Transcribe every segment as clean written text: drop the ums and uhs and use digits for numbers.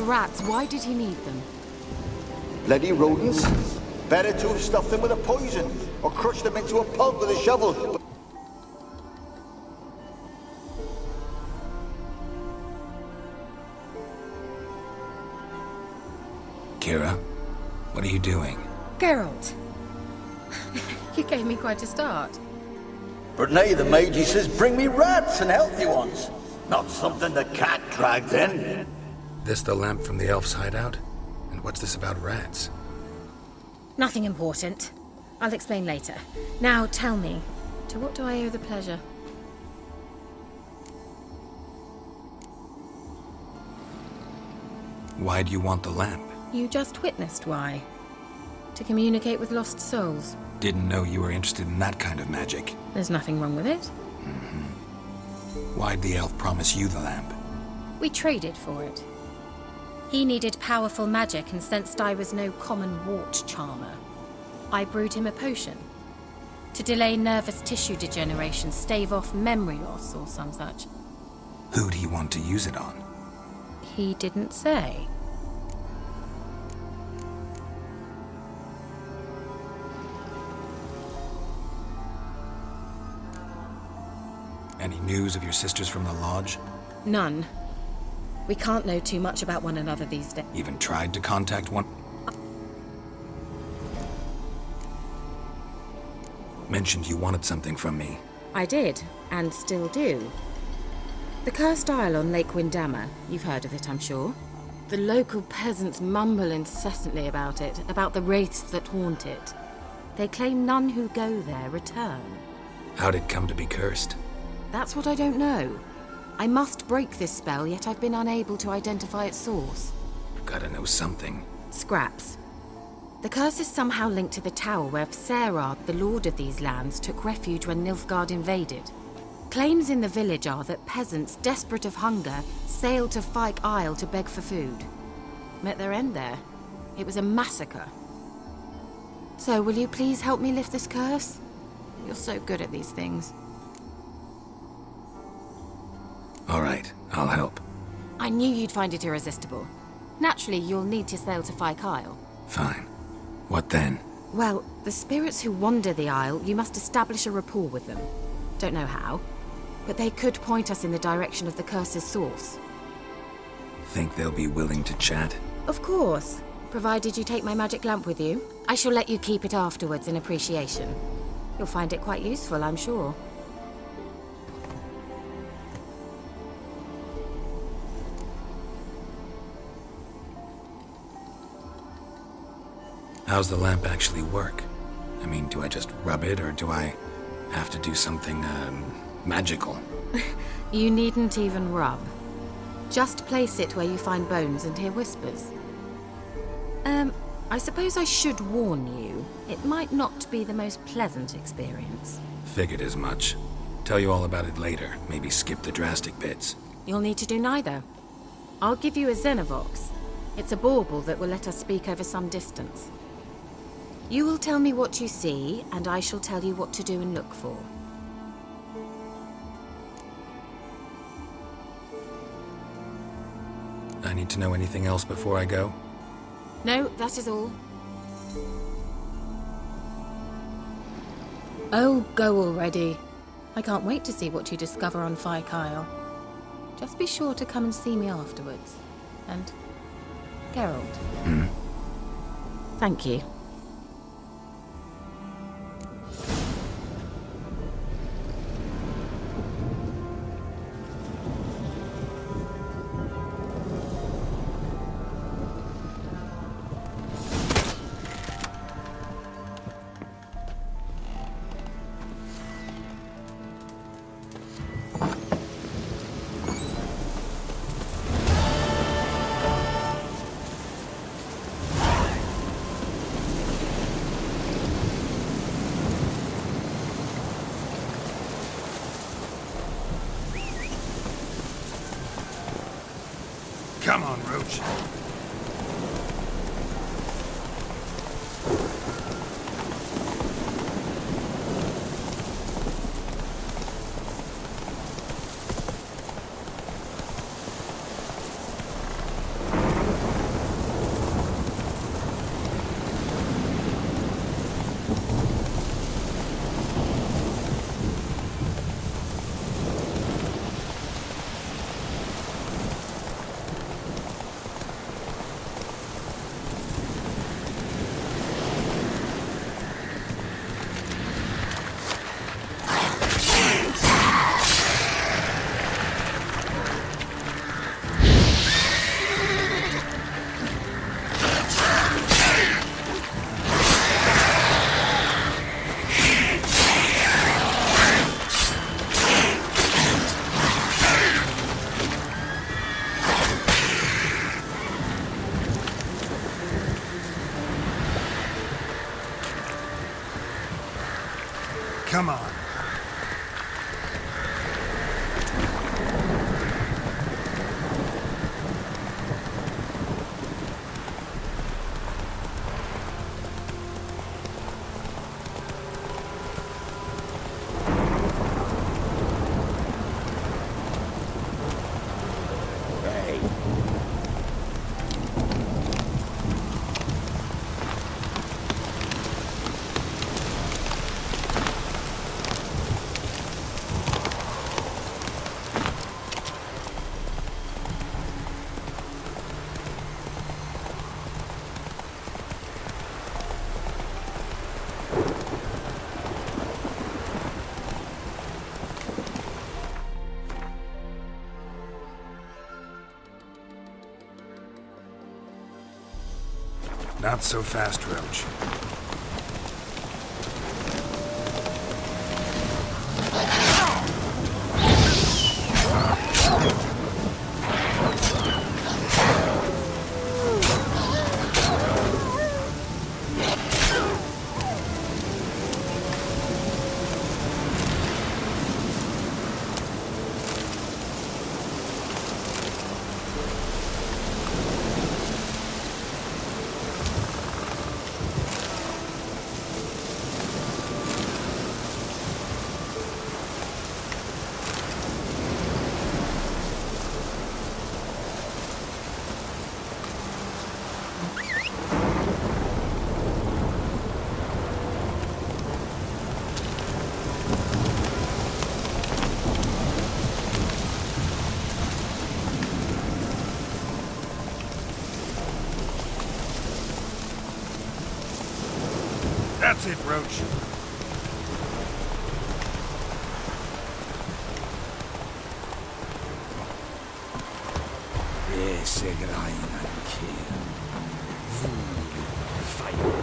the rats, why did he need them? Bloody rodents. Better to have stuffed them with a poison, or crushed them into a pulp with a shovel. Kira, what are you doing? Geralt. You gave me quite a start. But now the Magi says bring me rats and healthy ones. Not something the cat dragged in. This the lamp from the elf's hideout? And what's this about rats? Nothing important. I'll explain later. Now tell me, to what do I owe the pleasure? Why do you want the lamp? You just witnessed why. To communicate with lost souls. Didn't know you were interested in that kind of magic. There's nothing wrong with it. Why'd the elf promise you the lamp? We traded for it. He needed powerful magic and sensed I was no common wart charmer. I brewed him a potion. To delay nervous tissue degeneration, stave off memory loss or some such. Who'd he want to use it on? He didn't say. Any news of your sisters from the lodge? None. We can't know too much about one another these days. Even tried to contact one? Mentioned you wanted something from me. I did, and still do. The Cursed Isle on Lake Windammer. You've heard of it, I'm sure. The local peasants mumble incessantly about it, about the wraiths that haunt it. They claim none who go there return. How'd it come to be cursed? That's what I don't know. I must break this spell, yet I've been unable to identify its source. Gotta know something. Scraps. The curse is somehow linked to the tower where Serard, the lord of these lands, took refuge when Nilfgaard invaded. Claims in the village are that peasants, desperate of hunger, sailed to Fyke Isle to beg for food. Met their end there. It was a massacre. So, will you please help me lift this curse? You're so good at these things. All right, I'll help. I knew you'd find it irresistible. Naturally, you'll need to sail to Fyke Isle. Fine. What then? Well, the spirits who wander the Isle, you must establish a rapport with them. Don't know how, but they could point us in the direction of the curse's source. Think they'll be willing to chat? Of course, provided you take my magic lamp with you. I shall let you keep it afterwards in appreciation. You'll find it quite useful, I'm sure. How's the lamp actually work? I mean, do I just rub it, or do I have to do something, magical? You needn't even rub. Just place it where you find bones and hear whispers. I suppose I should warn you. It might not be the most pleasant experience. Figured as much. Tell you all about it later. Maybe skip the drastic bits. You'll need to do neither. I'll give you a Xenovox. It's a bauble that will let us speak over some distance. You will tell me what you see, and I shall tell you what to do and look for. I need to know anything else before I go? No, that is all. Oh, go already. I can't wait to see what you discover on Fyke Isle. Just be sure to come and see me afterwards. And Geralt. Thank you. Come on, Roach. Come on. Not so fast, Roach. That's it, Roach. Ese gran arquero. Fire.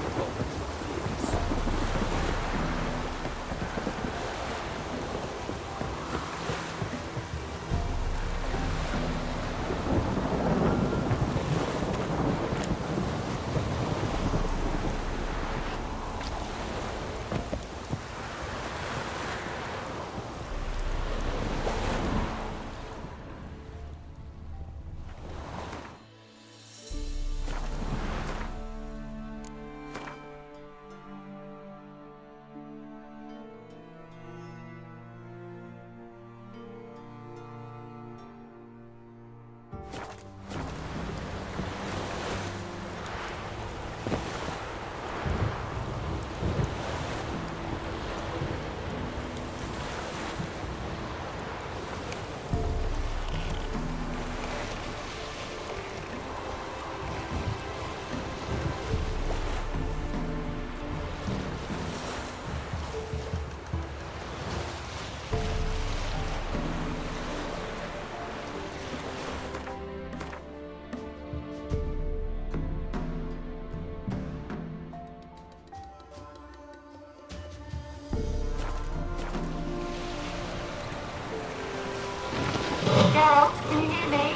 Geralt, can you hear me?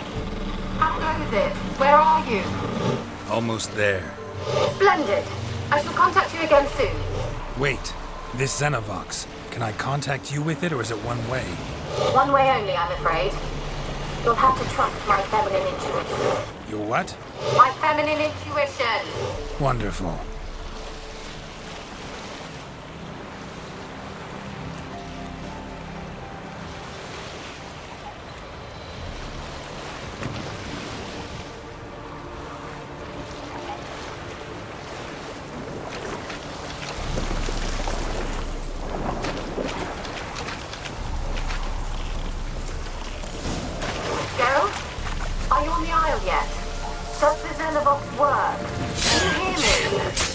How goes it? Where are you? Almost there. Splendid. I shall contact you again soon. Wait, this Xenovox. Can I contact you with it, or is it one way? One way only, I'm afraid. You'll have to trust my feminine intuition. Your what? My feminine intuition! Wonderful. Geralt? Are you on the Isle yet? Does the Xenovox work? Can you hear me?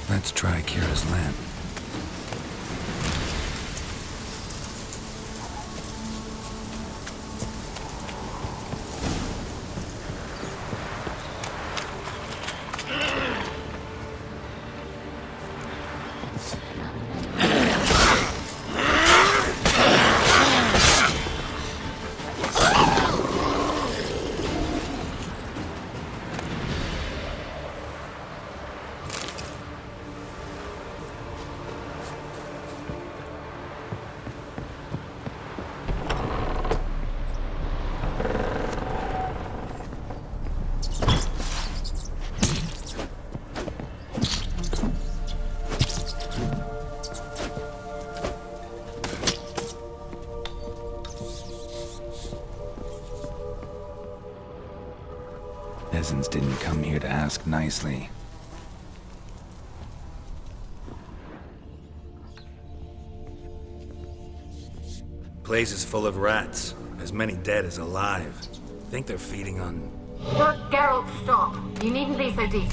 Let's try Kira's lamp. Peasants didn't come here to ask nicely. Place is full of rats. As many dead as alive. Think they're feeding on... Geralt, stop. You needn't be so deep.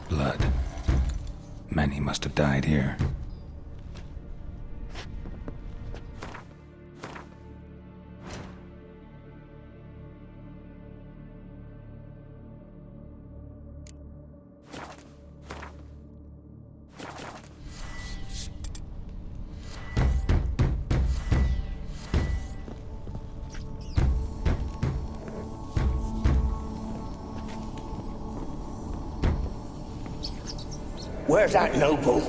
Blood. Many must have died here. Where's that noble?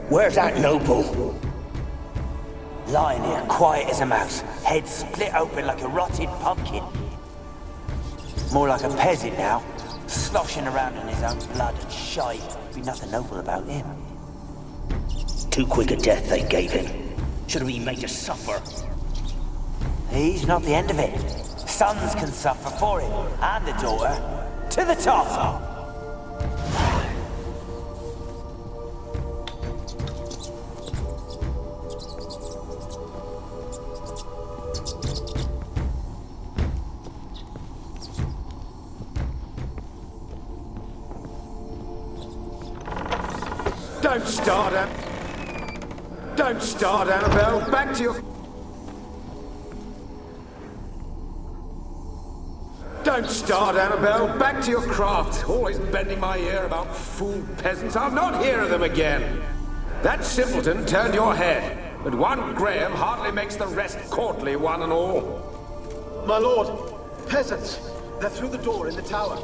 Where's that noble? Lying here, quiet as a mouse, head split open like a rotted pumpkin. More like a peasant now, sloshing around in his own blood and shite. Be nothing noble about him. Too quick a death they gave him. Should have been made to suffer. He's not the end of it. Sons can suffer for him, and the daughter. To the top! Don't start, Don't start, Annabelle. Back to your... Don't start, Annabelle. Back to your craft. Always bending my ear about fool peasants. I'll not hear of them again. That simpleton turned your head, but one Graham hardly makes the rest courtly, one and all. My lord, peasants. They're through the door in the tower.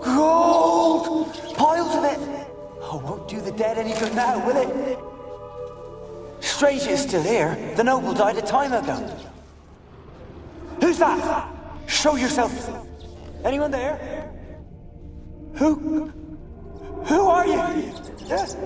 Gold! Piles of it! Oh, won't do the dead any good now, will it? Strange it's still here. The noble died a time ago. Who's that? Show yourself. Anyone there? Who are you? Yes.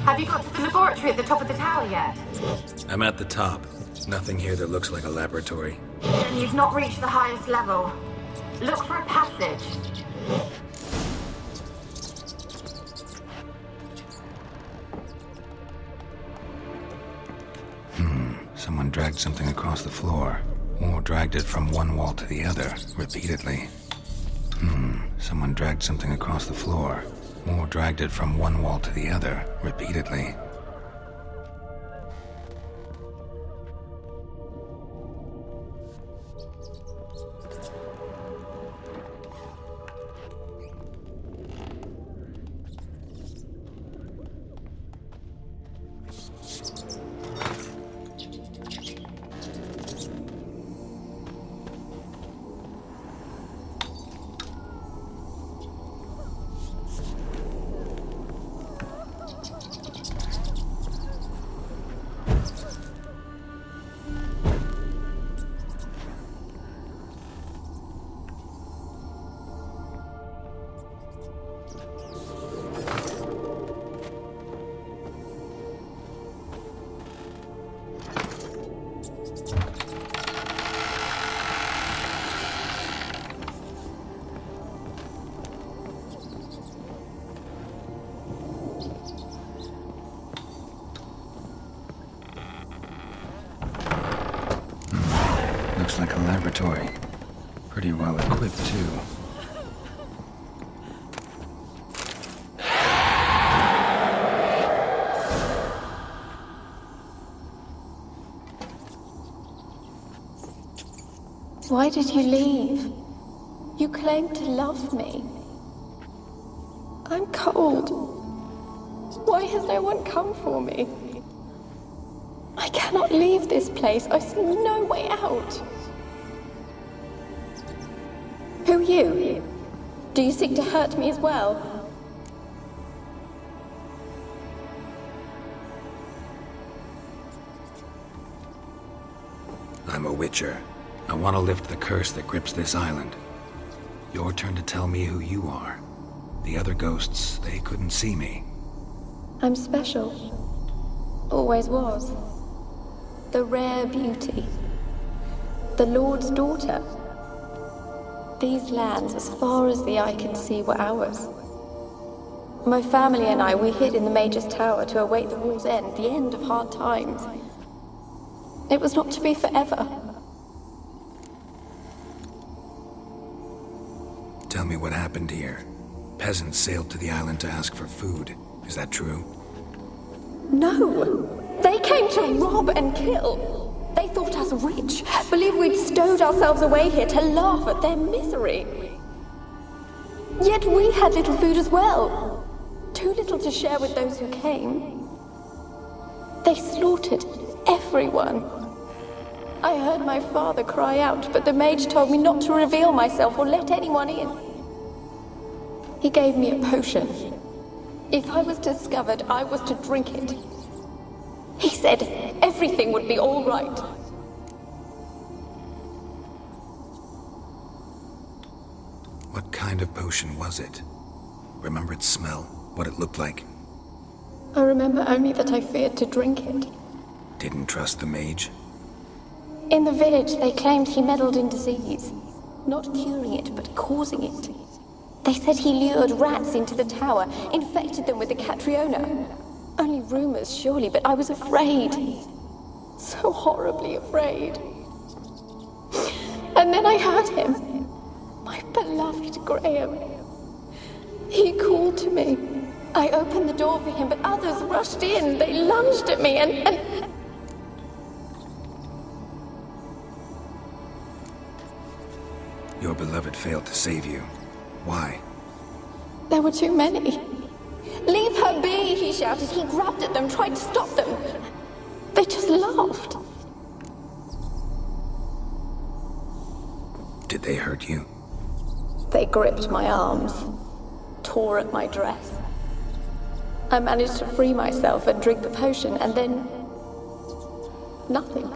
Have you got to the laboratory at the top of the tower yet? I'm at the top. Nothing here that looks like a laboratory. Then you've not reached the highest level. Look for a passage. Someone dragged something across the floor. Or dragged it from one wall to the other, repeatedly. Someone dragged something across the floor. Or dragged it from one wall to the other, repeatedly. Looks like a laboratory. Pretty well equipped, too. Why did you leave? You claimed to love me. I'm cold. Why has no one come for me? I cannot leave this place. I see no way out. Who are you? Do you seek to hurt me as well? I'm a Witcher. I want to lift the curse that grips this island. Your turn to tell me who you are. The other ghosts, they couldn't see me. I'm special. Always was. The rare beauty. The Lord's daughter. These lands, as far as the eye can see, were ours. My family and I, we hid in the Mage's Tower to await the war's end, the end of hard times. It was not to be forever. Tell me what happened here. Peasants sailed to the island to ask for food. Is that true? No! They came to rob and kill. They thought us rich, believed we'd stowed ourselves away here to laugh at their misery. Yet we had little food as well. Too little to share with those who came. They slaughtered everyone. I heard my father cry out, but the mage told me not to reveal myself or let anyone in. He gave me a potion. If I was discovered, I was to drink it. He said everything would be all right. What kind of potion was it? Remember its smell? What it looked like? I remember only that I feared to drink it. Didn't trust the mage? In the village, they claimed he meddled in disease. Not curing it, but causing it. They said he lured rats into the tower, infected them with the Catriona. Only rumors, surely, but I was afraid. So horribly afraid. And then I heard him. My beloved Graham. He called to me. I opened the door for him, but others rushed in. They lunged at me and... Your beloved failed to save you. Why? There were too many. Leave her be, he shouted. He grabbed at them, tried to stop them. They just laughed. Did they hurt you? They gripped my arms, tore at my dress. I managed to free myself and drink the potion, and then... nothing.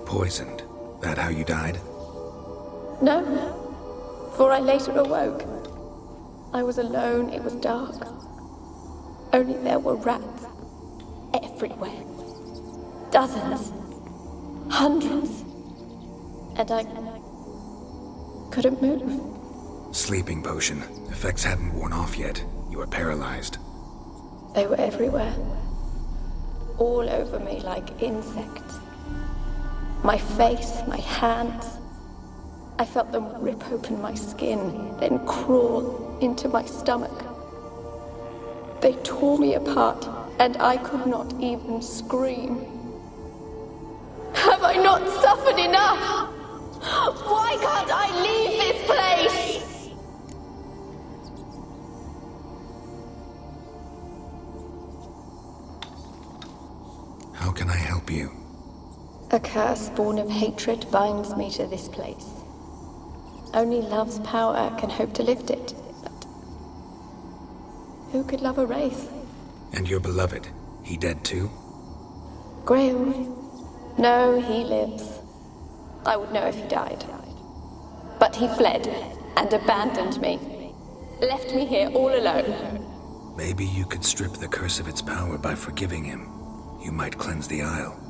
Poisoned? That how you died? No, for I later awoke. I was alone, it was dark. Only there were rats everywhere. Dozens. Hundreds. And I couldn't move. Sleeping potion. Effects hadn't worn off yet. You were paralyzed. They were everywhere. All over me like insects. My face, my hands. I felt them rip open my skin, then crawl into my stomach. They tore me apart, and I could not even scream. Have I not suffered enough? Why can't I leave this place? How can I help you? A curse born of hatred binds me to this place. Only love's power can hope to lift it, but who could love a wraith? And your beloved, he dead too? Graham? No, he lives. I would know if he died. But he fled and abandoned me. Left me here all alone. Maybe you could strip the curse of its power by forgiving him. You might cleanse the Isle.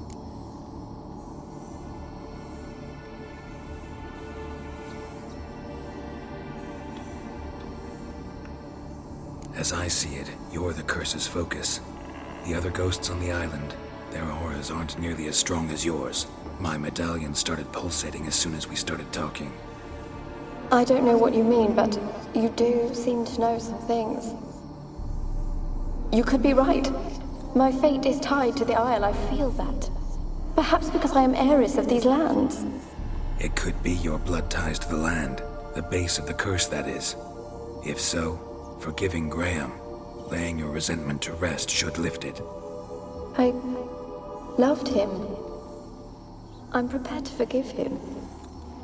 As I see it, you're the curse's focus. The other ghosts on the island, their auras aren't nearly as strong as yours. My medallion started pulsating as soon as we started talking. I don't know what you mean, but you do seem to know some things. You could be right. My fate is tied to the Isle, I feel that. Perhaps because I am heiress of these lands. It could be your blood ties to the land, the base of the curse, that is. If so, forgiving Graham, laying your resentment to rest should lift it. I loved him. I'm prepared to forgive him.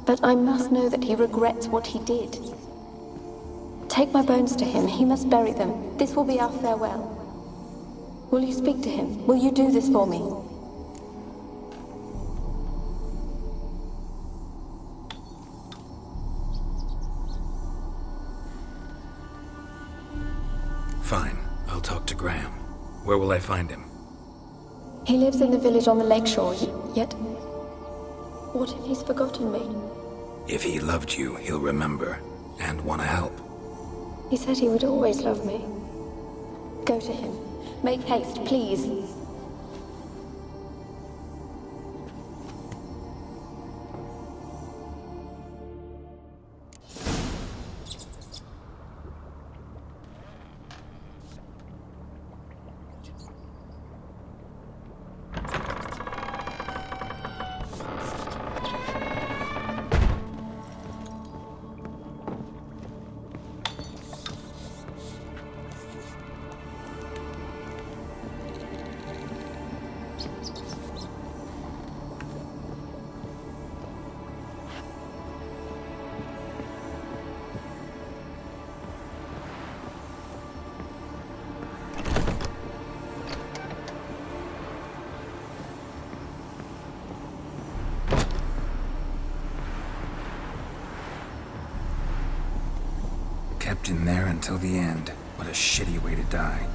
But I must know that he regrets what he did. Take my bones to him. He must bury them. This will be our farewell. Will you speak to him? Will you do this for me? Fine. I'll talk to Graham. Where will I find him? He lives in the village on the lakeshore, yet... what if he's forgotten me? If he loved you, he'll remember, and want to help. He said he would always love me. Go to him. Make haste, please. Kept in there until the end. What a shitty way to die.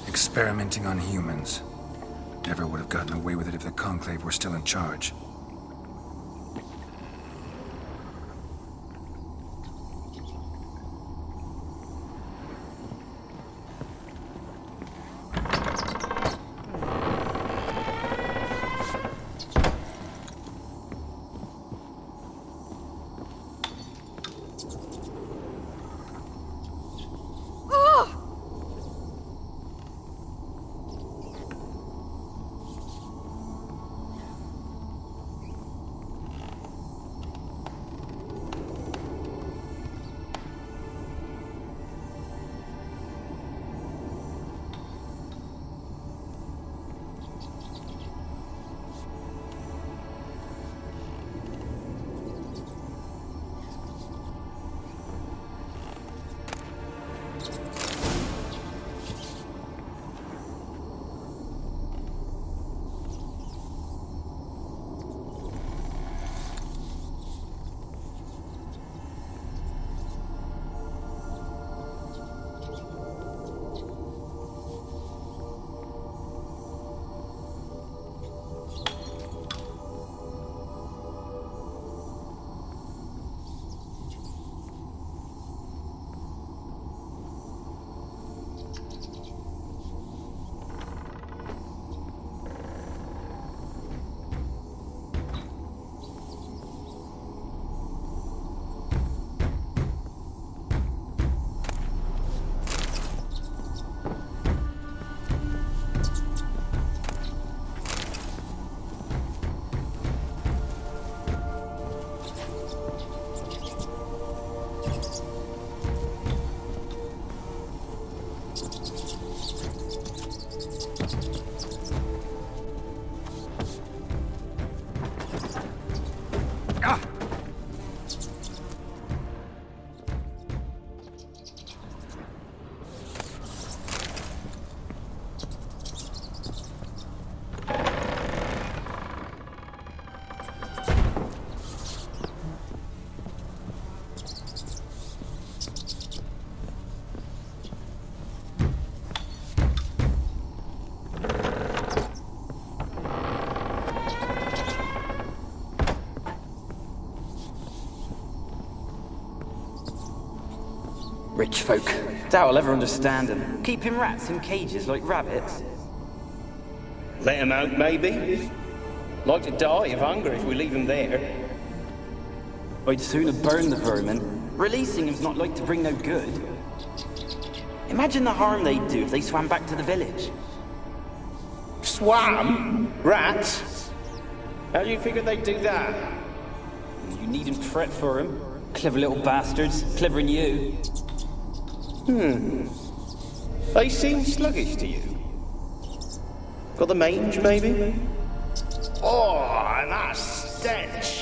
Experimenting on humans. Never would have gotten away with it if the Conclave were still in charge. Rich folk. Doubt I'll ever understand them. Keeping rats in cages like rabbits. Let them out, maybe? Like to die of hunger if we leave them there. I'd sooner burn the vermin. Releasing them's not like to bring no good. Imagine the harm they'd do if they swam back to the village. Swam? Rats? How do you figure they'd do that? You needn't fret for him. Clever little bastards. Clever than you. They seem sluggish to you. Got the mange, maybe? Oh, that stench!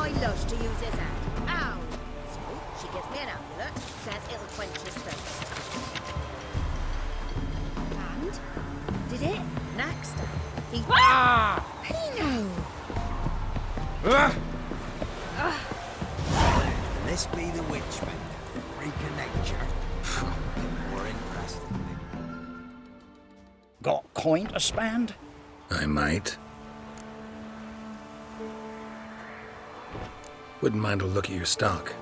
my lush to use his hand. Ow! So she gives me an amulet, says it'll quench his thirst. And did it? Next, he Pino! Can this be the Witchman? Freak of nature. More interesting. coin to spend? I might. Wouldn't mind a look at your stock.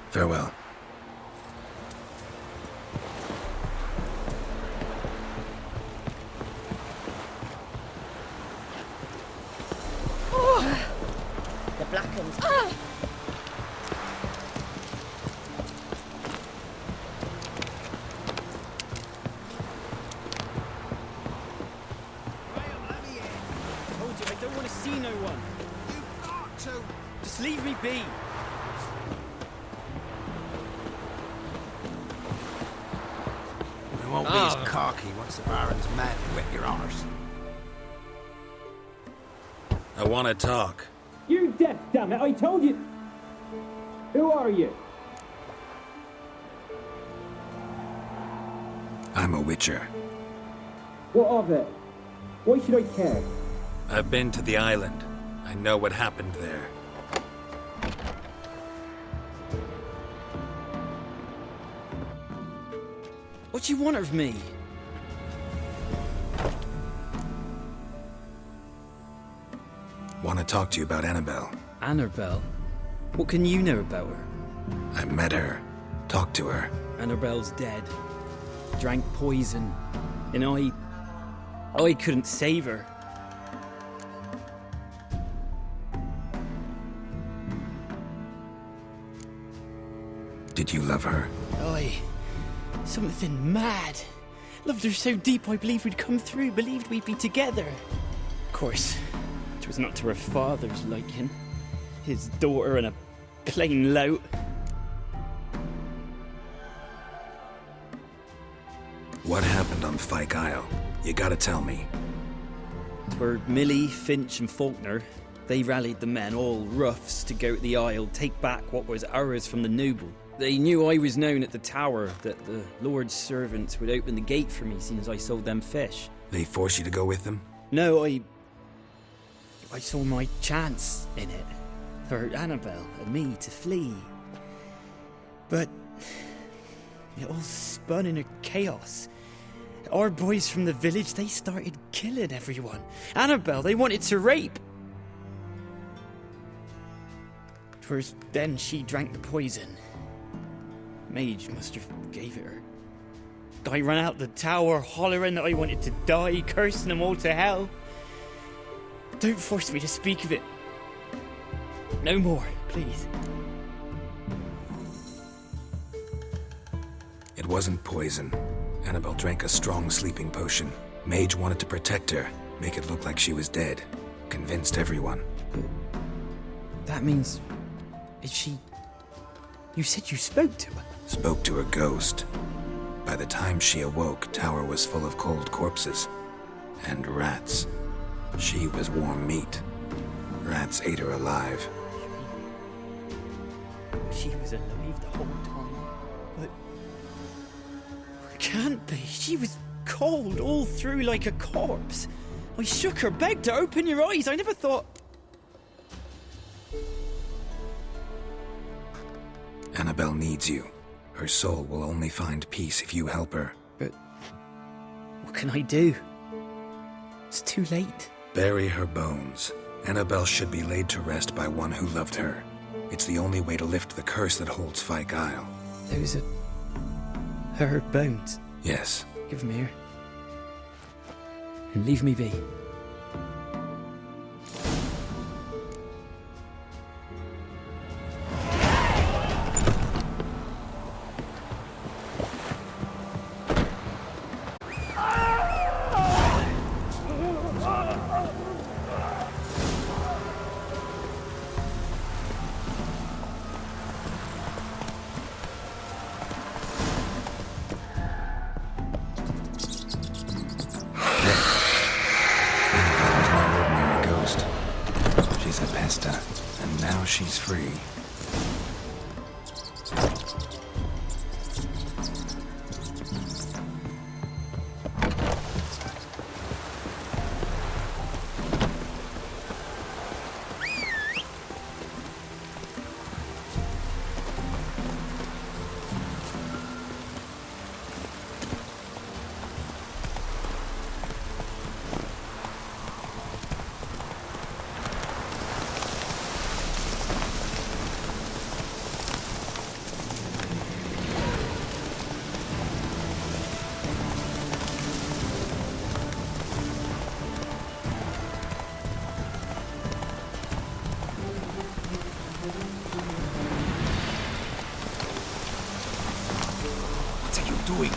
Farewell. The black ones. Told you, I don't want to see no one. You've got to. Just leave me be. We won't be as cocky once the Baron's mad and wet your honours. I want to talk. You deaf, damn it! I told you. Who are you? I'm a witcher. What of it? Why should I care? I've been to the island. I know what happened there. What do you want of me? Want to talk to you about Annabelle. Annabelle? What can you know about her? I met her. Talked to her. Annabelle's dead. Drank poison. And I couldn't save her. Did you love her? Something mad. Loved her so deep I believed we'd come through, believed we'd be together. Of course, it was not to her father's liking. His daughter and a plain lout. What happened on Fyke Isle? You gotta tell me. Were Millie, Finch and Faulkner. They rallied the men, all roughs, to go to the Isle, take back what was ours from the noble. They knew I was known at the tower, that the Lord's servants would open the gate for me as soon as I sold them fish. They forced you to go with them? No, I saw my chance in it. For Annabelle and me to flee. But it all spun in a chaos. Our boys from the village, they started killing everyone. Annabelle, they wanted to rape. Twas then she drank the poison. Mage must have gave it her. I ran out the tower hollering that I wanted to die, cursing them all to hell. Don't force me to speak of it. No more, please. It wasn't poison. Annabelle drank a strong sleeping potion. Mage wanted to protect her, make it look like she was dead. Convinced everyone. But that means... Is she... You said you spoke to her? Spoke to her ghost. By the time she awoke, tower was full of cold corpses. And rats. She was warm meat. Rats ate her alive. She was alive the whole time. But... It can't be. She was cold all through like a corpse. I shook her, begged her, open your eyes. I never thought... Annabelle needs you. Her soul will only find peace if you help her. But... What can I do? It's too late. Bury her bones. Annabelle should be laid to rest by one who loved her. It's the only way to lift the curse that holds Fyke Isle. Those are her bones. Yes. Give them here. And leave me be. She's a pesta, and now she's free. What are you doing?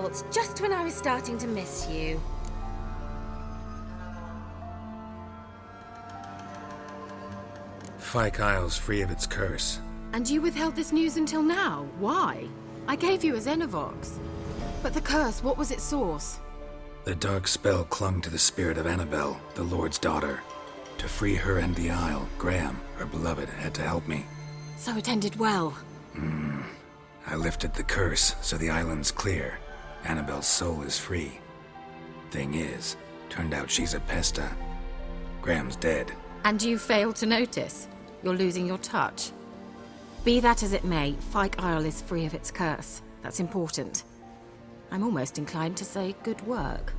Geralt, just when I was starting to miss you. Fyke Isle's free of its curse. And you withheld this news until now? Why? I gave you a Xenovox. But the curse, what was its source? The dark spell clung to the spirit of Annabelle, the Lord's daughter. To free her and the Isle, Graham, her beloved, had to help me. So it ended well. I lifted the curse, so the island's clear. Annabelle's soul is free. Thing is, turned out she's a Pesta. Graham's dead. And you failed to notice? You're losing your touch. Be that as it may, Fyke Isle is free of its curse. That's important. I'm almost inclined to say good work.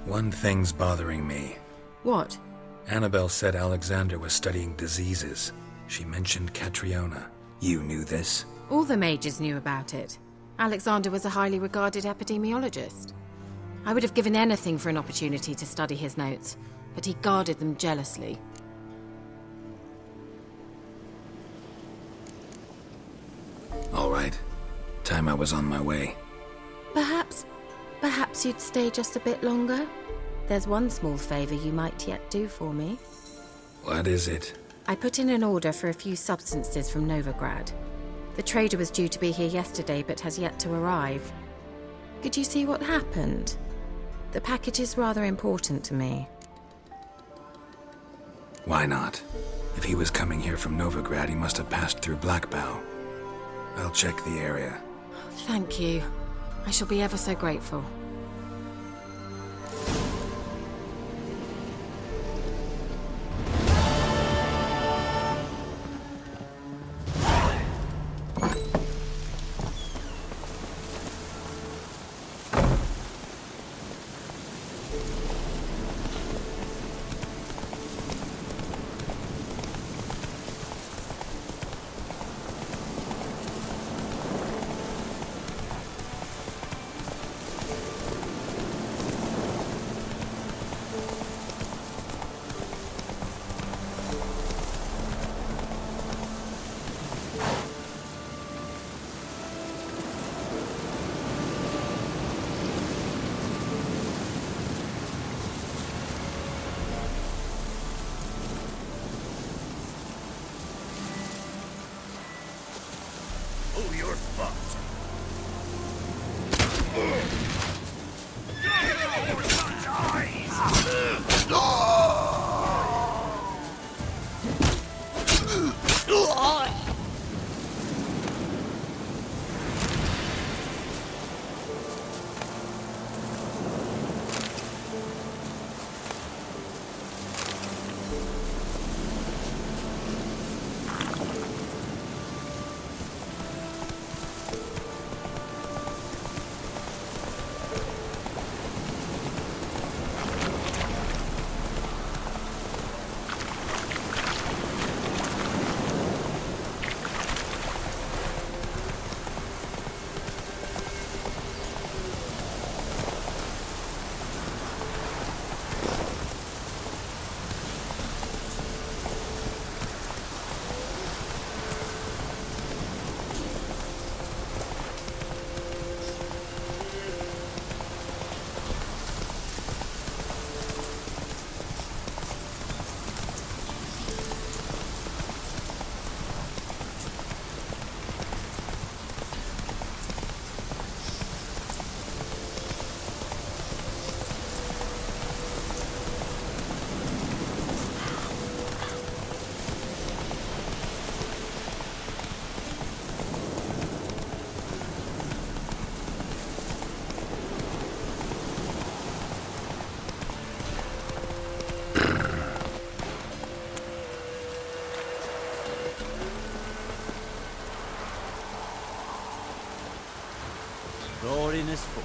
One thing's bothering me. What? Annabelle said Alexander was studying diseases. She mentioned Catriona. You knew this? All the mages knew about it. Alexander was a highly regarded epidemiologist. I would have given anything for an opportunity to study his notes, but he guarded them jealously. All right. Time I was on my way. Perhaps you'd stay just a bit longer? There's one small favor you might yet do for me. What is it? I put in an order for a few substances from Novigrad. The trader was due to be here yesterday, but has yet to arrive. Could you see what happened? The package is rather important to me. Why not? If he was coming here from Novigrad, he must have passed through Blackbough. I'll check the area. Thank you. I shall be ever so grateful. Oh, you're fucked. Roaring as fuck.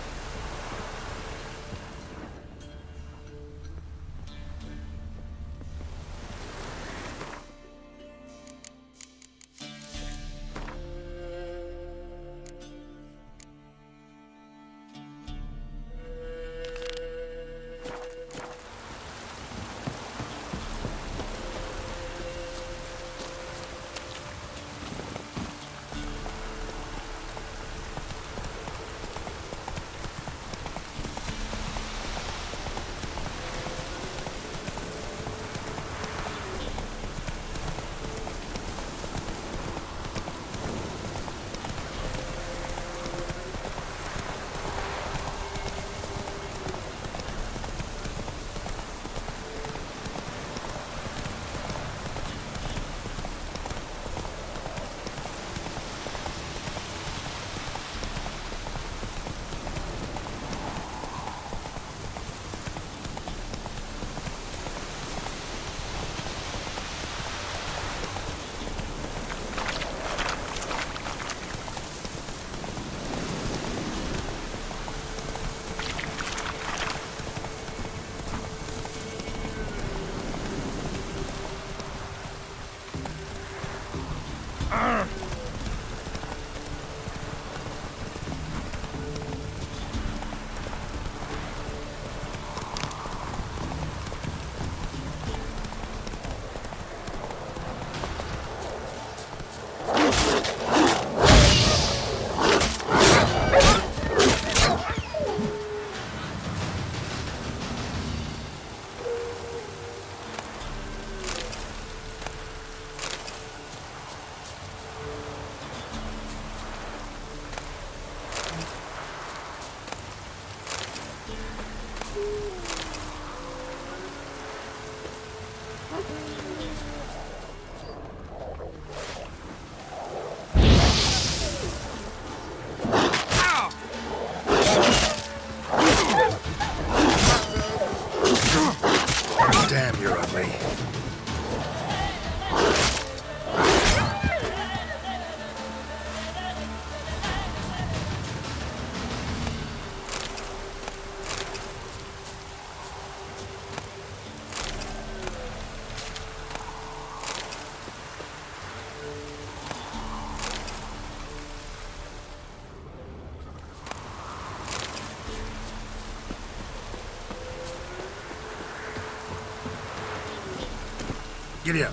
Damn, you're ugly. Giddy up.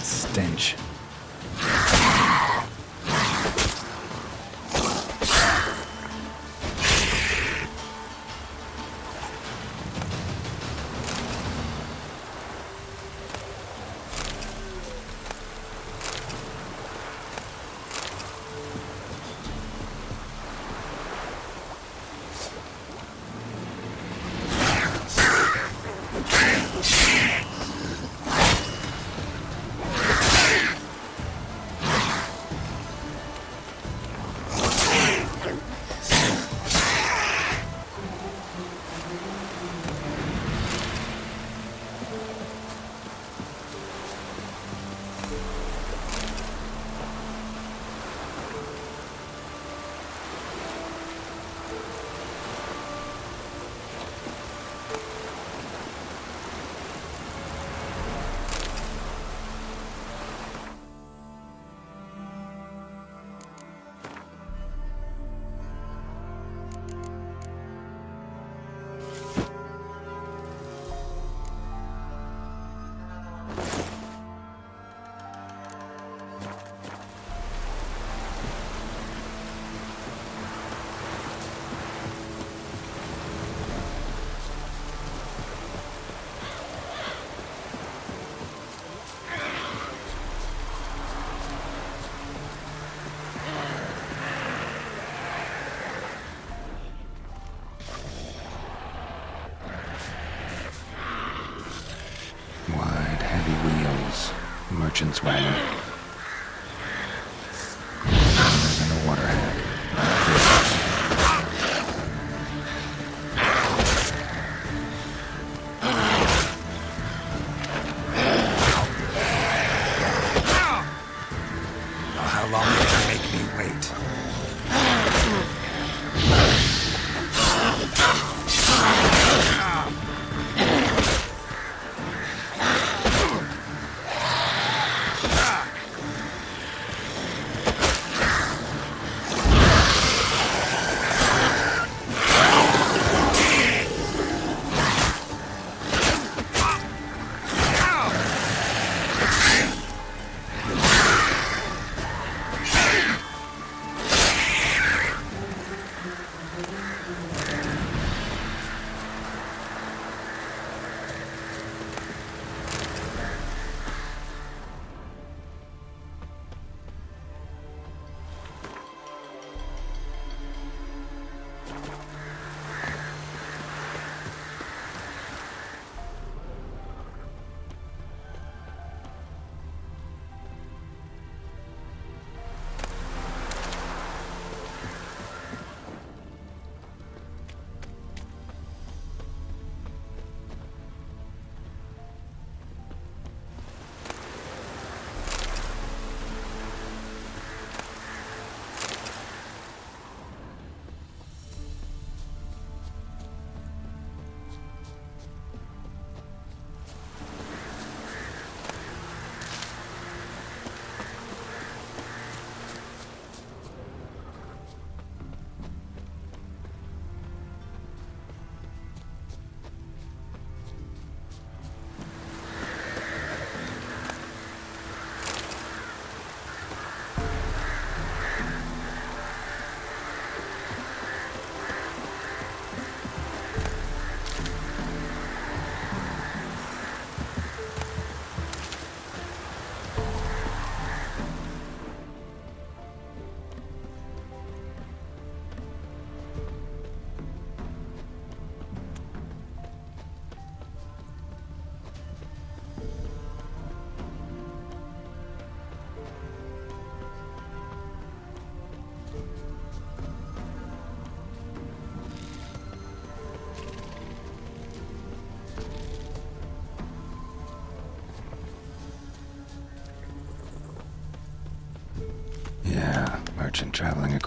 Stench. Wide, heavy wheels. Merchant's wagon. And a water hag. How long will it make me wait?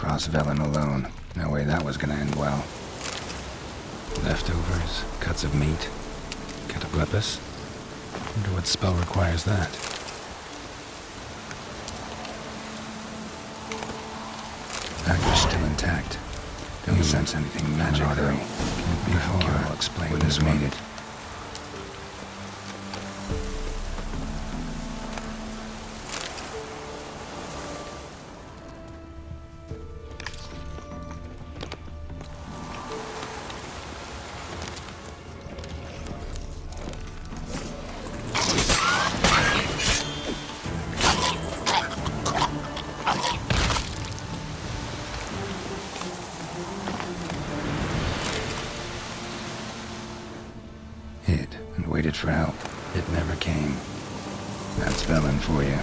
across Velen alone. No way that was gonna end well. Leftovers, cuts of meat, cataplepis. Wonder what spell requires that. Packer's still intact. Don't sense anything magic though. Can't be before I'll explain who's made it. Hid and waited for help. It never came. That's Velen for you.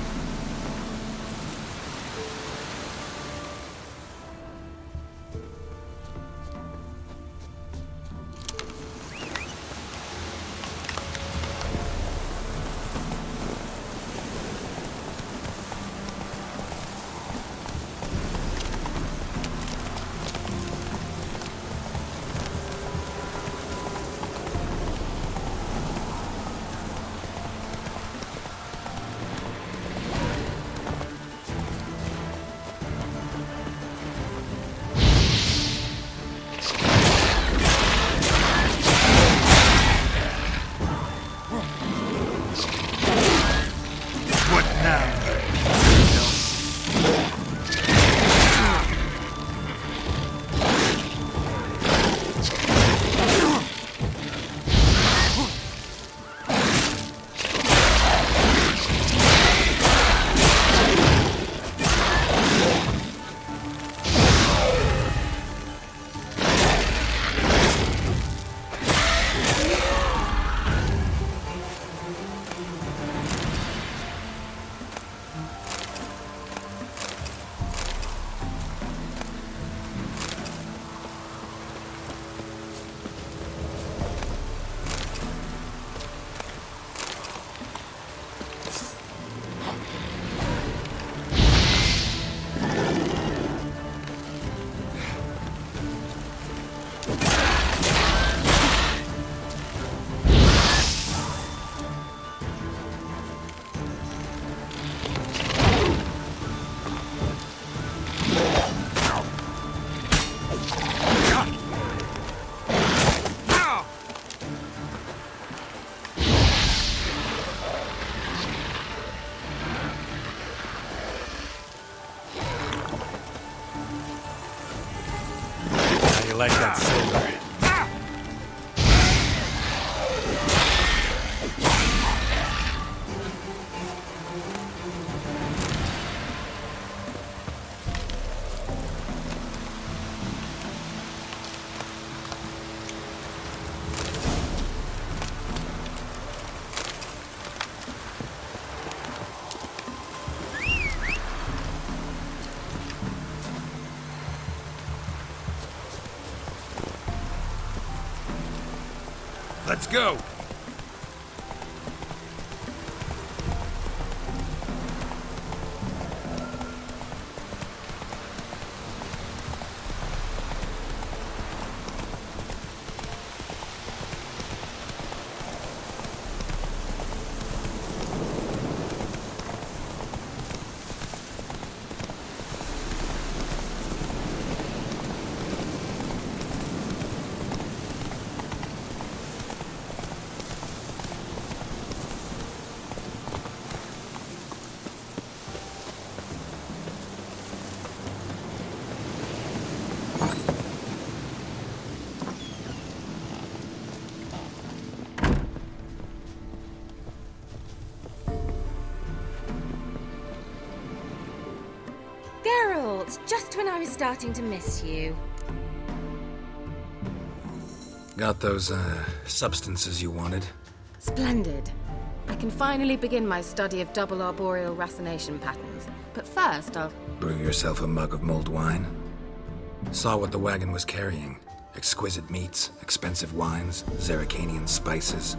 Like that silver. Let's go! Geralt, just when I was starting to miss you. Got those, substances you wanted? Splendid. I can finally begin my study of double arboreal racination patterns. But first, I'll... Brew yourself a mug of mulled wine? Saw what the wagon was carrying. Exquisite meats, expensive wines, Zerrikanian spices.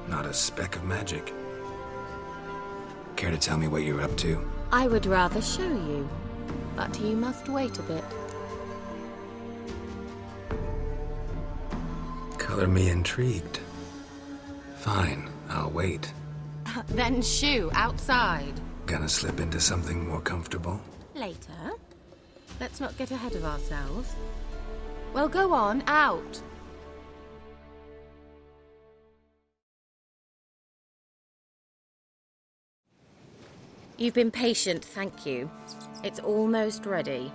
Not a speck of magic. Care to tell me what you're up to? I would rather show you. But you must wait a bit. Color me intrigued. Fine, I'll wait. Then shoo, outside. Gonna slip into something more comfortable? Later. Let's not get ahead of ourselves. Well, go on, out. You've been patient, thank you. It's almost ready.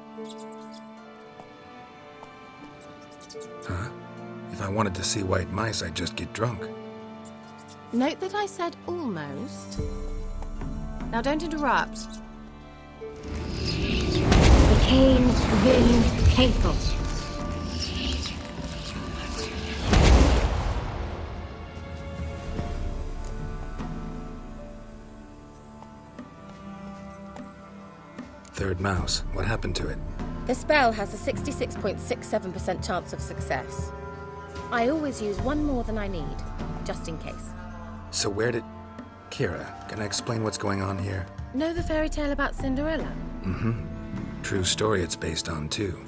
Huh? If I wanted to see white mice, I'd just get drunk. Note that I said almost. Now don't interrupt. The Cain Vin Cathel. Third mouse. What happened to it? The spell has a 66.67% chance of success. I always use one more than I need, just in case. So where did... Kira, can I explain what's going on here? Know the fairy tale about Cinderella? Mm-hmm. True story it's based on, too.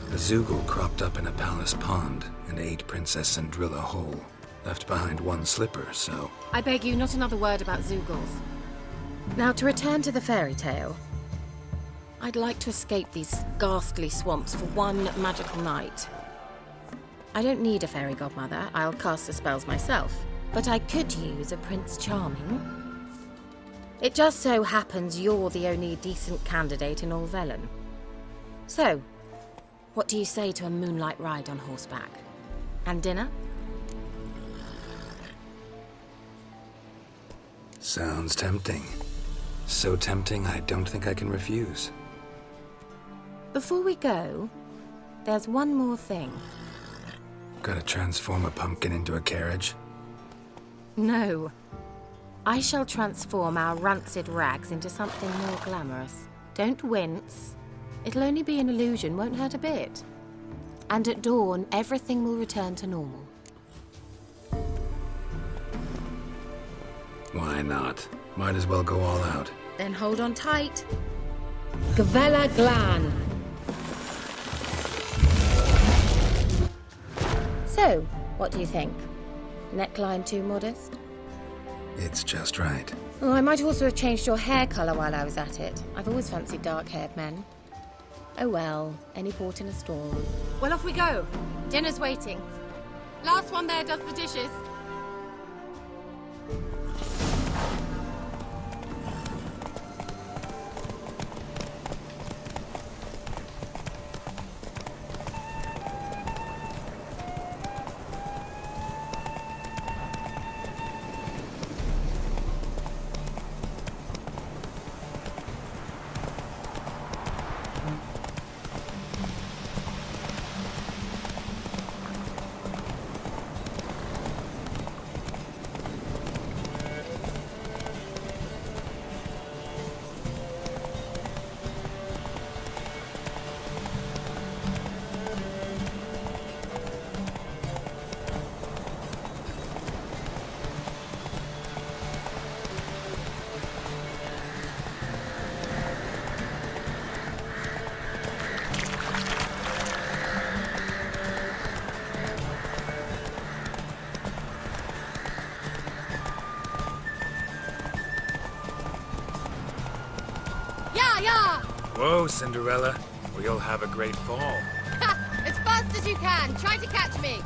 A Zoogle cropped up in a palace pond and ate Princess Cinderella whole. Left behind one slipper, so... I beg you, not another word about Zoogles. Now, to return to the fairy tale. I'd like to escape these ghastly swamps for one magical night. I don't need a fairy godmother. I'll cast the spells myself. But I could use a Prince Charming. It just so happens you're the only decent candidate in all Velen. So, what do you say to a moonlight ride on horseback? And dinner? Sounds tempting. So tempting, I don't think I can refuse. Before we go, there's one more thing. Gotta transform a pumpkin into a carriage? No. I shall transform our rancid rags into something more glamorous. Don't wince. It'll only be an illusion, won't hurt a bit. And at dawn, everything will return to normal. Why not? Might as well go all out. Then hold on tight. Gavella Glan. So, what do you think? Neckline too modest? It's just right. Oh, I might also have changed your hair colour while I was at it. I've always fancied dark-haired men. Oh well, any port in a storm. Well, off we go. Dinner's waiting. Last one there does the dishes. Whoa, Cinderella. Or you'll have a great fall. As fast as you can. Try to catch me.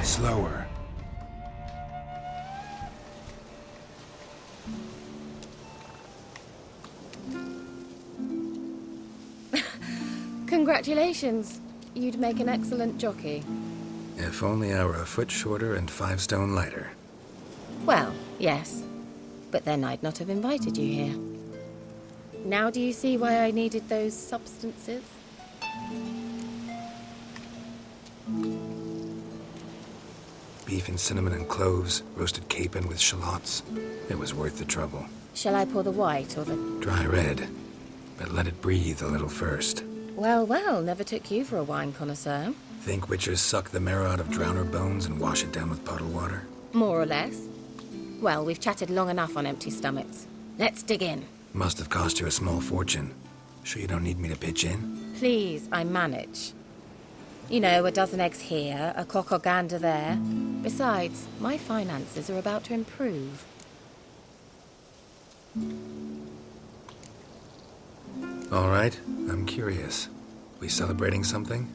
Slower. Congratulations. You'd make an excellent jockey. If only I were a foot shorter and 5 stone lighter. Well, yes. But then I'd not have invited you here. Now do you see why I needed those substances? beef in cinnamon and cloves, roasted capon with shallots. It was worth the trouble. Shall I pour the white or the... Dry red, but let it breathe a little first. Well, well, never took you for a wine connoisseur. Think witchers suck the marrow out of drowner bones and wash it down with puddle water? More or less. Well, we've chatted long enough on empty stomachs. Let's dig in. Must have cost you a small fortune. Sure you don't need me to pitch in? Please, I manage. You know, a dozen eggs here, a cock or gander there. Besides, my finances are about to improve. All right, I'm curious. We celebrating something?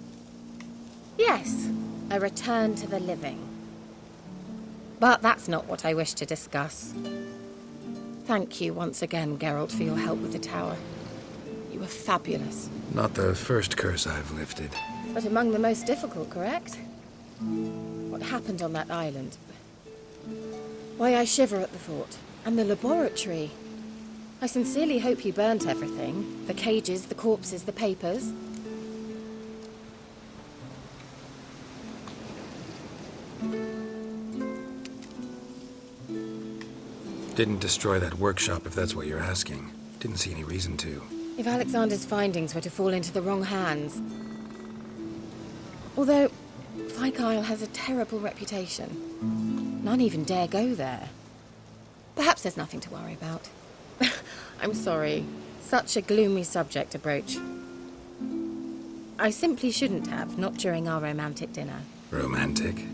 Yes, a return to the living. But that's not what I wish to discuss. Thank you once again, Geralt, for your help with the tower. You were fabulous. Not the first curse I've lifted. But among the most difficult, correct? What happened on that island? Why, I shiver at the thought. And the laboratory. I sincerely hope you burnt everything. The cages, the corpses, the papers. Didn't destroy that workshop, if that's what you're asking. Didn't see any reason to. If Alexander's findings were to fall into the wrong hands... Although, Fyke Isle has a terrible reputation. None even dare go there. Perhaps there's nothing to worry about. I'm sorry. Such a gloomy subject to broach. I simply shouldn't have, not during our romantic dinner. Romantic?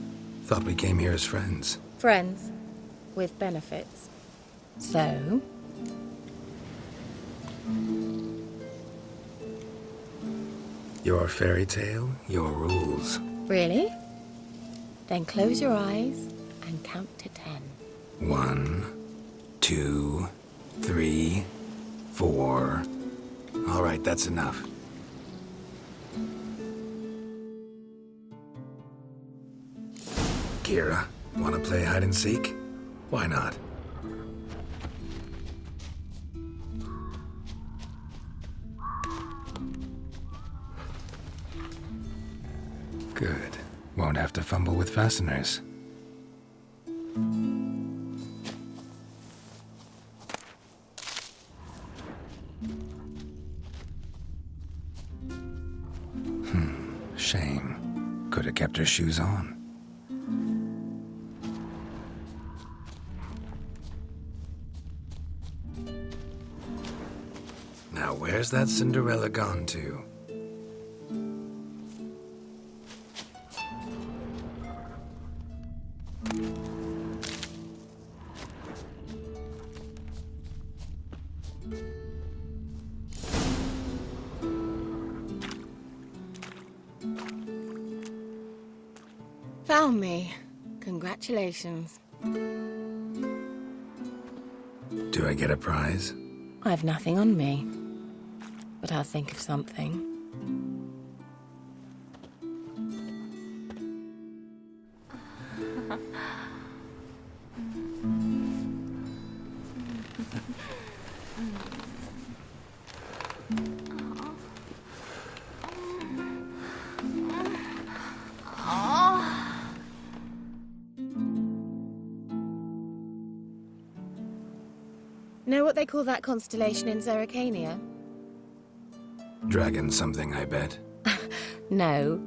Thought we came here as friends. Friends. With benefits. So... Your fairy tale, your rules. Really? Then close your eyes and count to 10. 1, 2, 3, 4. All right, that's enough. Kira, want to play hide and seek? Why not? Good. Won't have to fumble with fasteners. Shame. Could have kept her shoes on. Now where's that Cinderella gone to? Found me. Congratulations. Do I get a prize? I've nothing on me. But I'll think of something. Know what they call that constellation in Zerrikania? Dragon something, I bet. No,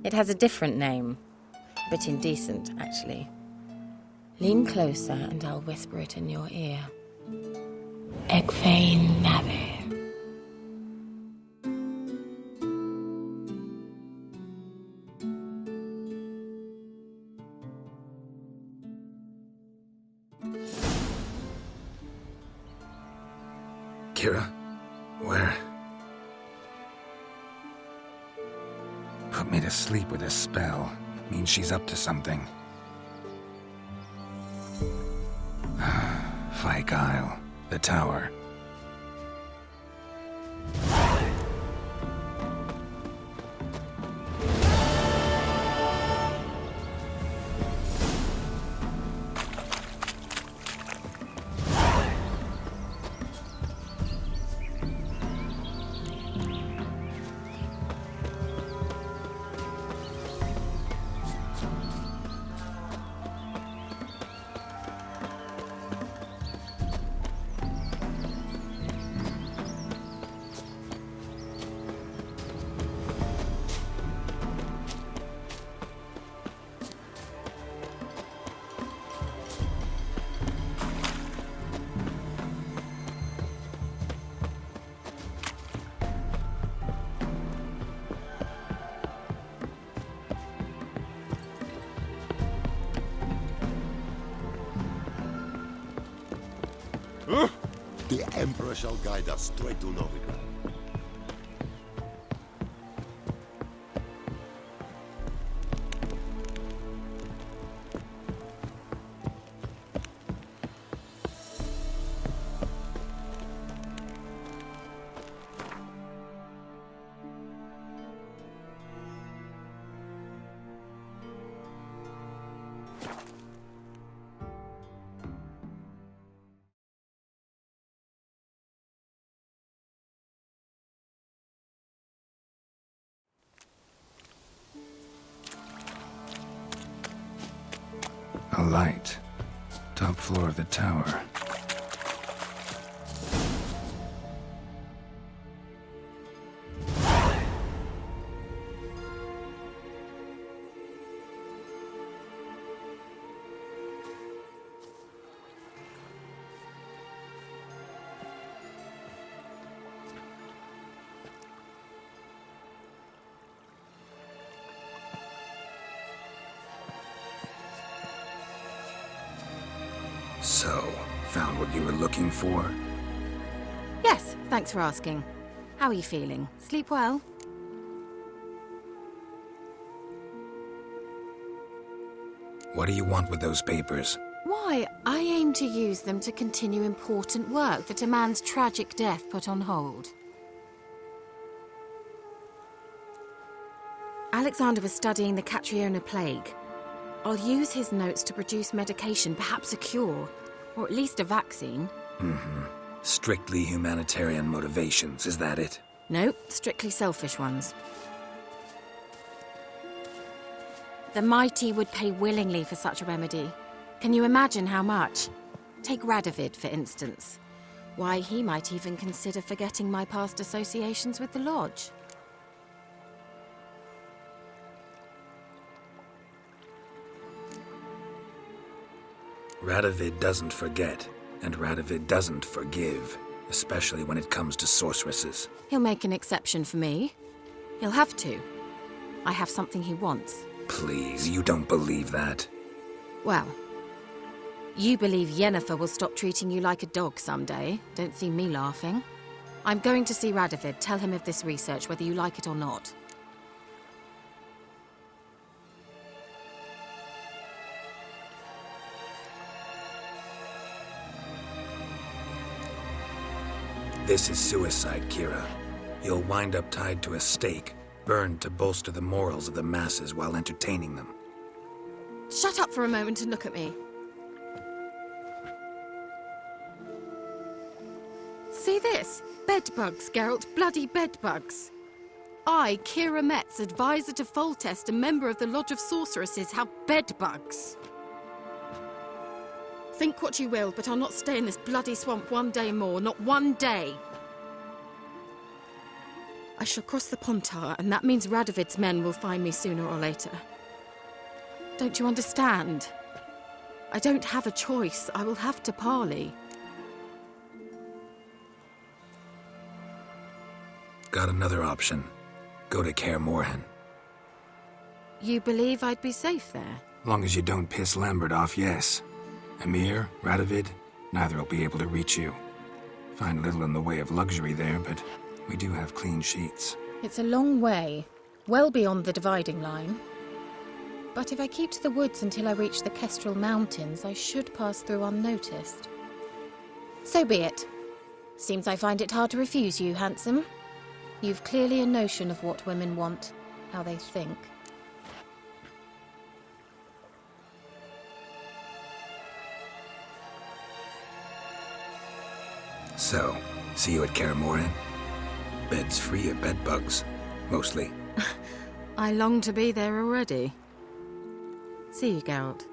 it has a different name. A bit indecent, actually. Lean closer and I'll whisper it in your ear. Egfain Nave. Kira? Where? Put me to sleep with a spell. Means she's up to something. Fyke Isle. The tower. The Emperor shall guide us straight to Novigrad. A light. Top floor of the tower. So, found what you were looking for? Yes, thanks for asking. How are you feeling? Sleep well? What do you want with those papers? Why, I aim to use them to continue important work that a man's tragic death put on hold. Alexander was studying the Catriona plague. I'll use his notes to produce medication, perhaps a cure, or at least a vaccine. Strictly humanitarian motivations, is that it? No, strictly selfish ones. The mighty would pay willingly for such a remedy. Can you imagine how much? Take Radovid, for instance. Why, he might even consider forgetting my past associations with the Lodge. Radovid doesn't forget, and Radovid doesn't forgive, especially when it comes to sorceresses. He'll make an exception for me. He'll have to. I have something he wants. Please, you don't believe that. Well, you believe Yennefer will stop treating you like a dog someday. Don't see me laughing. I'm going to see Radovid, tell him of this research, whether you like it or not. This is suicide, Kira. You'll wind up tied to a stake, burned to bolster the morals of the masses while entertaining them. Shut up for a moment and look at me. See this? Bedbugs, Geralt. Bloody bedbugs. I, Kira Metz, advisor to Foltest, a member of the Lodge of Sorceresses, have bedbugs. Think what you will, but I'll not stay in this bloody swamp one day more. Not one day. I shall cross the Pontar, and that means Radovid's men will find me sooner or later. Don't you understand? I don't have a choice. I will have to parley. Got another option. Go to Kaer Morhen. You believe I'd be safe there? Long as you don't piss Lambert off, yes. Emir, Radovid, neither will be able to reach you. Find little in the way of luxury there, but we do have clean sheets. It's a long way, well beyond the dividing line. But if I keep to the woods until I reach the Kestrel Mountains, I should pass through unnoticed. So be it. Seems I find it hard to refuse you, handsome. You've clearly a notion of what women want, how they think. So, see you at Kaer Morhen? Beds free of bedbugs, mostly. I long to be there already. See you, Geralt.